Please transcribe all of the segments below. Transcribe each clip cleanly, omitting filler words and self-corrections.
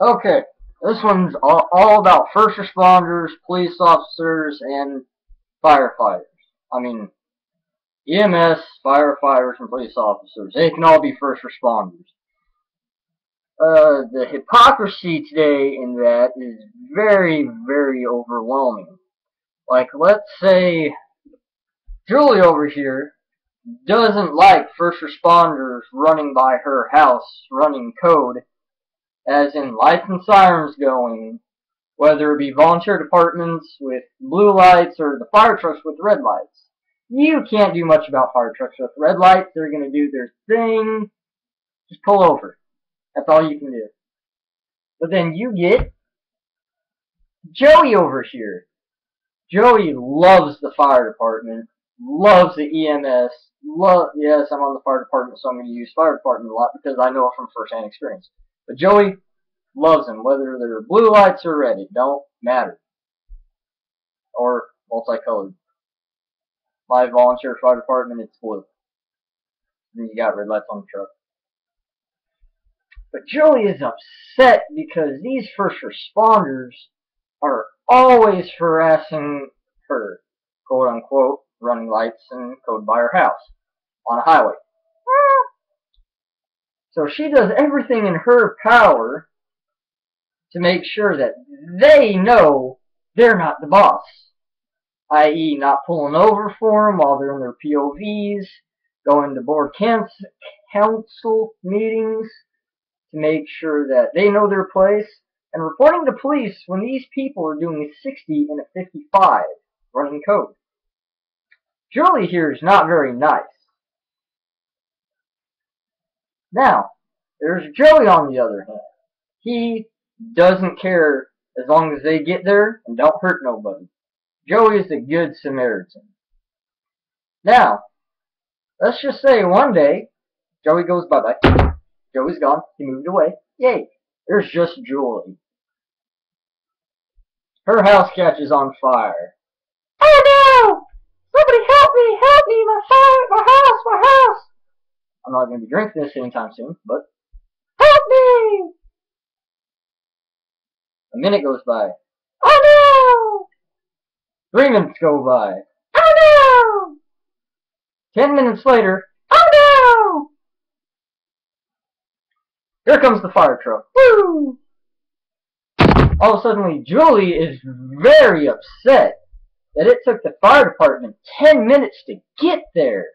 Okay, this one's all about first responders, police officers, and firefighters. I mean, EMS, firefighters, and police officers. They can all be first responders. The hypocrisy today in that is very, very overwhelming. Like, let's say Julie over here doesn't like first responders running by her house, running code, as in lights and sirens going, whether it be volunteer departments with blue lights or the fire trucks with red lights. You can't do much about fire trucks with red lights. They're going to do their thing. Just pull over. That's all you can do. But then you get Joey over here. Joey loves the fire department, loves the EMS. Yes, I'm on the fire department, so I'm going to use fire department a lot because I know it from first-hand experience. But Joey loves them, whether they're blue lights or red. It don't matter. Or multicolored. My volunteer fire department, it's blue. And you got red lights on the truck. But Joey is upset because these first responders are always harassing her, quote unquote, running lights and code by her house on a highway. So she does everything in her power to make sure that they know they're not the boss, i.e. not pulling over for them while they're in their POVs, going to board council meetings to make sure that they know their place, and reporting to police when these people are doing a 60 and a 55 running code. Julie here is not very nice. Now, there's Joey on the other hand. He doesn't care as long as they get there and don't hurt nobody. Joey is a good Samaritan. Now, let's just say one day, Joey goes bye-bye. Joey's gone. He moved away. Yay. There's just Julie. Her house catches on fire. Oh no! Somebody help me! Help me! My fire! My house! My house! I'm not going to be drinking this anytime soon, but help me! A minute goes by. Oh no! 3 minutes go by. Oh no! 10 minutes later. Oh no! Here comes the fire truck. Woo! All of a sudden, Julie is very upset that it took the fire department 10 minutes to get there.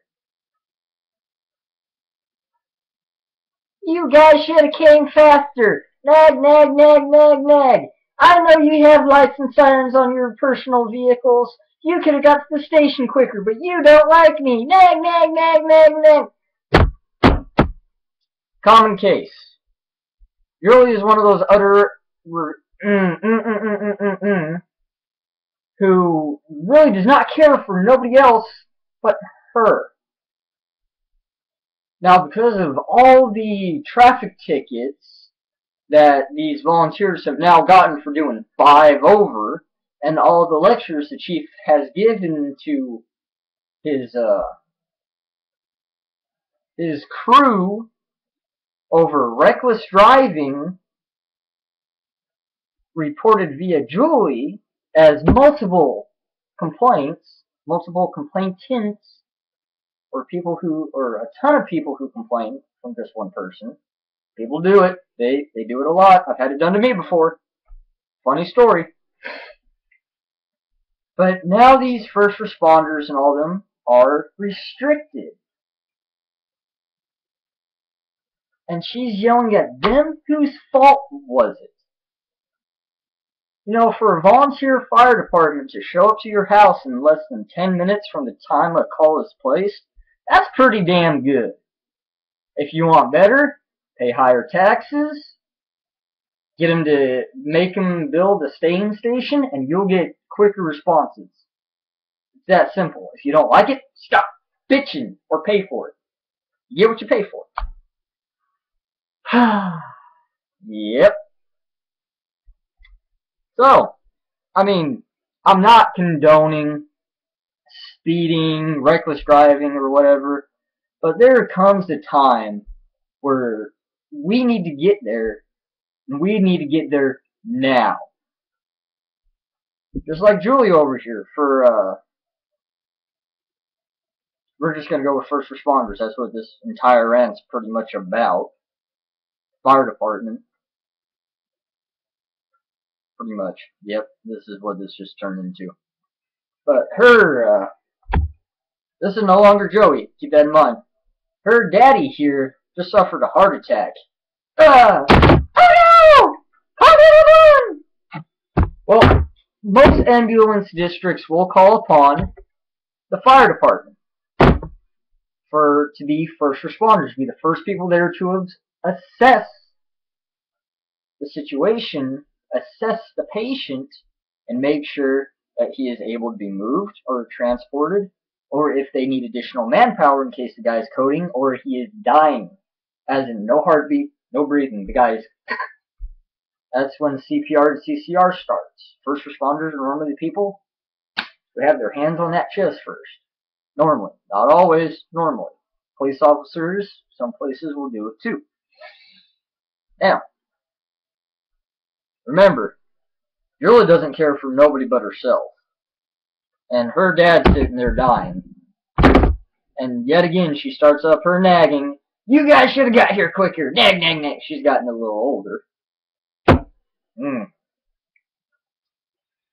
You guys should have came faster. Nag, nag, nag, nag, nag. I know you have lights and sirens on your personal vehicles. You could have got to the station quicker, but you don't like me. Nag, nag, nag, nag, nag. Common case. Julie is one of those utter who really does not care for nobody else but her. Now, because of all the traffic tickets that these volunteers have now gotten for doing 5 over, and all the lectures the chief has given to his crew over reckless driving, reported via Julie as multiple complaints, multiple complainants, or a ton of people who complain from just one person. People do it. They do it a lot. I've had it done to me before. Funny story. But now these first responders and all of them are restricted. And she's yelling at them? Whose fault was it? You know, for a volunteer fire department to show up to your house in less than 10 minutes from the time a call is placed, that's pretty damn good. If you want better, pay higher taxes, get them to make them build a staging station, and you'll get quicker responses. It's that simple. If you don't like it, stop bitching or pay for it. You get what you pay for. Yep. So, I mean, I'm not condoning speeding, reckless driving, or whatever, but there comes a time where we need to get there And we need to get there now. Just like Julie over here for, we're just going to go with first responders. That's what this entire rant's pretty much about. Fire department. Pretty much. Yep, this is what this just turned into. But her, this is no longer Joey. Keep that in mind. Her daddy here just suffered a heart attack. Oh no! Call 911! Well, most ambulance districts will call upon the fire department to be first responders, be the first people there to assess the situation, assess the patient, and make sure that he is able to be moved or transported, or if they need additional manpower in case the guy's coding, or he is dying, as in no heartbeat, no breathing. The guy's that's when CPR and CCR starts. First responders are normally the people who have their hands on that chest first. Normally. Not always, normally. Police officers, some places will do it too. Now, remember, Julie doesn't care for nobody but herself. And her dad's sitting there dying. And yet again, she starts up her nagging. You guys should have got here quicker. Nag, nag, nag. She's gotten a little older.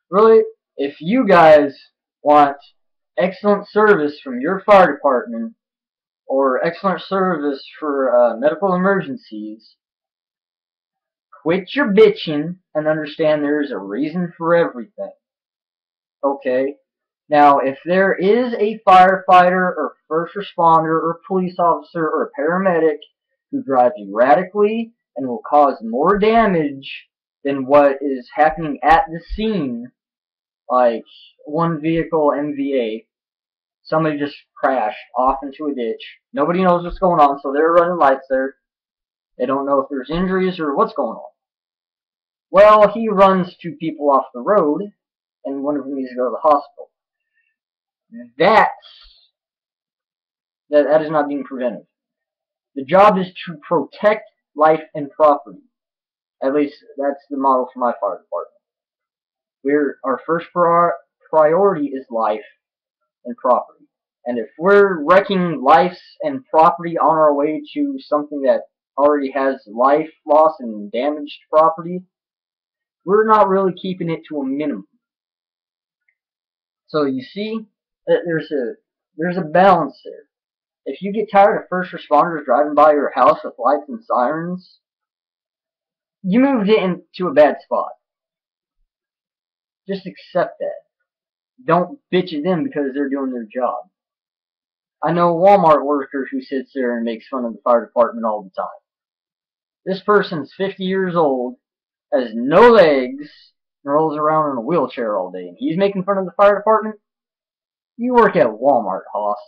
Really, if you guys want excellent service from your fire department, or excellent service for medical emergencies, quit your bitching and understand there's a reason for everything. Okay? Now, if there is a firefighter or first responder or police officer or paramedic who drives erratically and will cause more damage than what is happening at the scene, like one vehicle MVA, somebody just crashed off into a ditch. Nobody knows what's going on, so they're running lights there. They don't know if there's injuries or what's going on. Well, he runs two people off the road, and one of them needs to go to the hospital. That is not being preventive. The job is to protect life and property. At least that's the model for my fire department. Our first priority is life and property. And if we're wrecking lives and property on our way to something that already has life loss and damaged property, we're not really keeping it to a minimum. So you see that there's a balance there. If you get tired of first responders driving by your house with lights and sirens, you moved it into a bad spot. Just accept that. Don't bitch at them because they're doing their job. I know a Walmart worker who sits there and makes fun of the fire department all the time. This person's 50 years old, has no legs, and rolls around in a wheelchair all day, and he's making fun of the fire department? You work at Walmart, Hoss.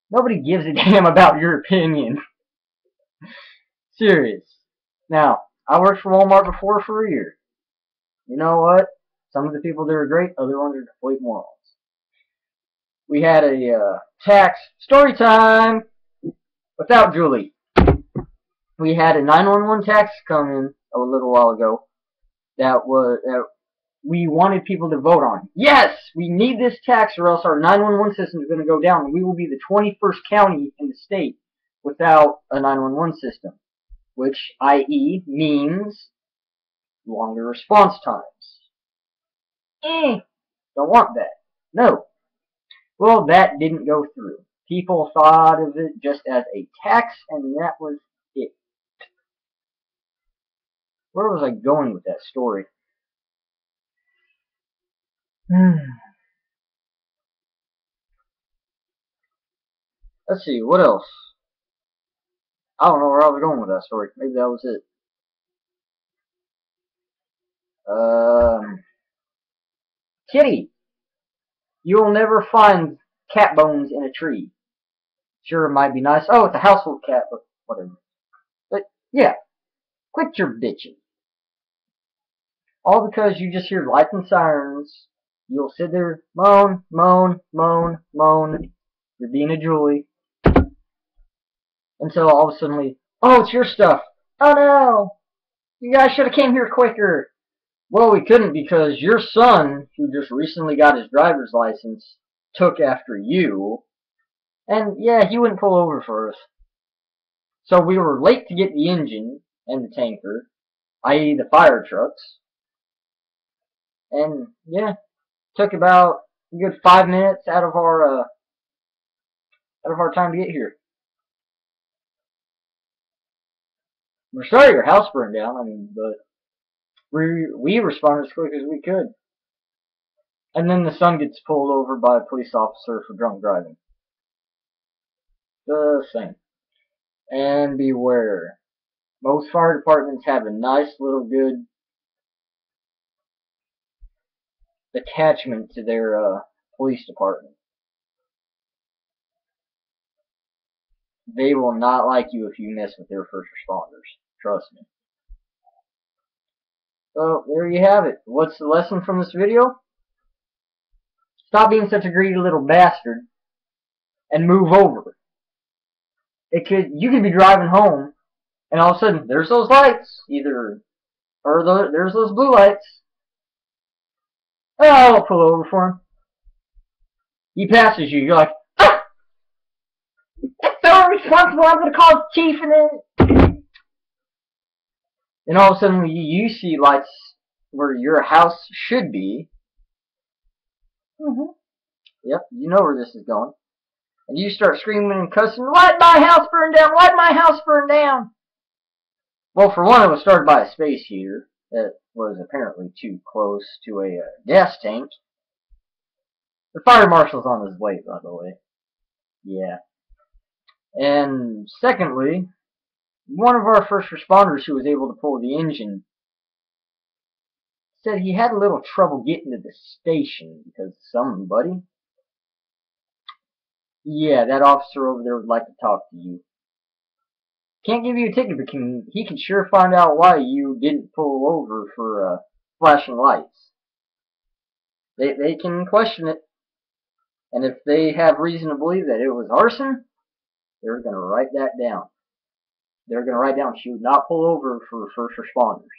Nobody gives a damn about your opinion. Serious. Now, I worked for Walmart before for a year. You know what? Some of the people there are great, other ones are complete morons. We had a tax story time without Julie. We had a 911 tax come in a little while ago that we wanted people to vote on. Yes, we need this tax or else our 911 system is going to go down. We will be the 21st county in the state without a 911 system, which i.e. means longer response times. Don't want that. No. Well, that didn't go through. People thought of it just as a tax, and that was it. Where was I going with that story? Let's see, what else? I don't know where I was going with that story. Maybe that was it. Kitty, you will never find cat bones in a tree. Sure, it might be nice. Oh, it's a household cat, but whatever. But, yeah, quit your bitching. All because you just hear lights and sirens. You'll sit there, moan, moan, moan, moan. You're being a Julie. Until all of a sudden, oh, it's your stuff. Oh, no. You guys should have came here quicker. Well, we couldn't because your son, who just recently got his driver's license, took after you. And yeah, he wouldn't pull over for us. So we were late to get the engine and the tanker, i.e. the fire trucks. And yeah, took about a good 5 minutes out of our time to get here. We're sorry your house burned down. I mean, but we responded as quick as we could. And then the son gets pulled over by a police officer for drunk driving. The same. And beware. Most fire departments have a nice little good attachment to their police department. They will not like you if you mess with their first responders. Trust me. So, there you have it. What's the lesson from this video? Stop being such a greedy little bastard and move over. You could be driving home and all of a sudden there's those lights, there's those blue lights. Oh, I'll pull over for him. He passes you. You're like, ah! That's so irresponsible. I'm going to call the chief and then... And all of a sudden you see lights where your house should be. Yep, you know where this is going. And you start screaming and cussing, why'd my house burn down? Why'd my house burn down? Well, for one, it was started by a space heater that was apparently too close to a gas tank. The fire marshal's on his way, by the way. Yeah. And secondly, one of our first responders who was able to pull the engine said he had a little trouble getting to the station because somebody... Yeah, that officer over there would like to talk to you. Can't give you a ticket, but he can sure find out why you didn't pull over for flashing lights. They can question it. And if they have reason to believe that it was arson, they're going to write that down. They're going to write down she would not pull over for first responders.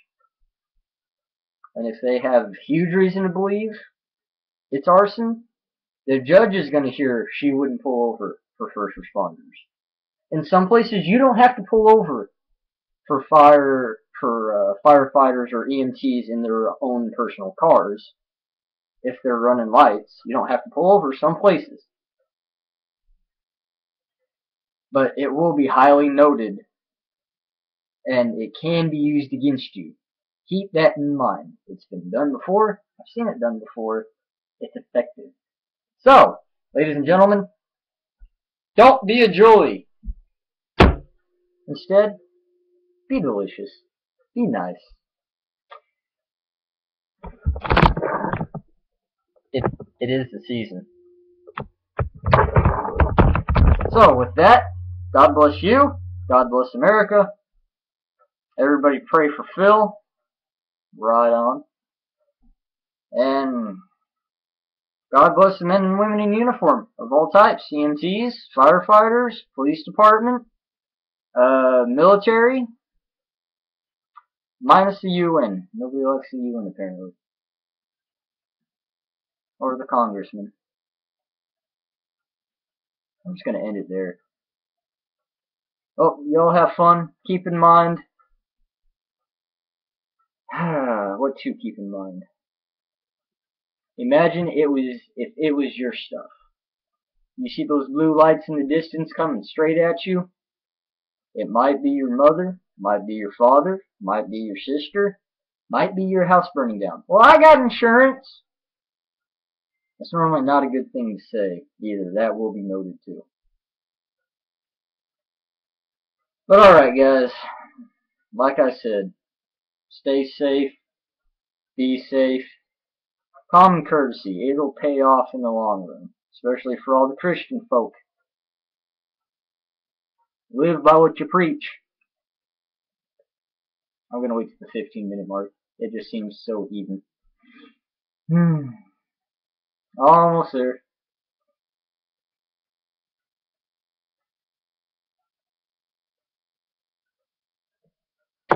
And if they have huge reason to believe it's arson, the judge is going to hear she wouldn't pull over for first responders. In some places, you don't have to pull over for firefighters or EMTs in their own personal cars. If they're running lights, you don't have to pull over some places. But it will be highly noted, and it can be used against you. Keep that in mind. It's been done before. I've seen it done before. It's effective. So, ladies and gentlemen, don't be a Julie. Instead, be delicious. Be nice. It is the season. So, with that, God bless you. God bless America. Everybody pray for Phil. Right on. And God bless the men and women in uniform of all types. EMTs, firefighters, police department, military, minus the UN. Nobody likes the UN apparently. Or the congressman. I'm just going to end it there. Oh, y'all have fun. Keep in mind. What to keep in mind? Imagine if it was your stuff. You see those blue lights in the distance coming straight at you? It might be your mother, might be your father, might be your sister, might be your house burning down. Well, I got insurance. That's normally not a good thing to say either. That will be noted too. But alright guys, like I said, stay safe, be safe. Common courtesy, it'll pay off in the long run, especially for all the Christian folk. Live by what you preach. I'm going to wait to the 15-minute mark. It just seems so even. Almost there.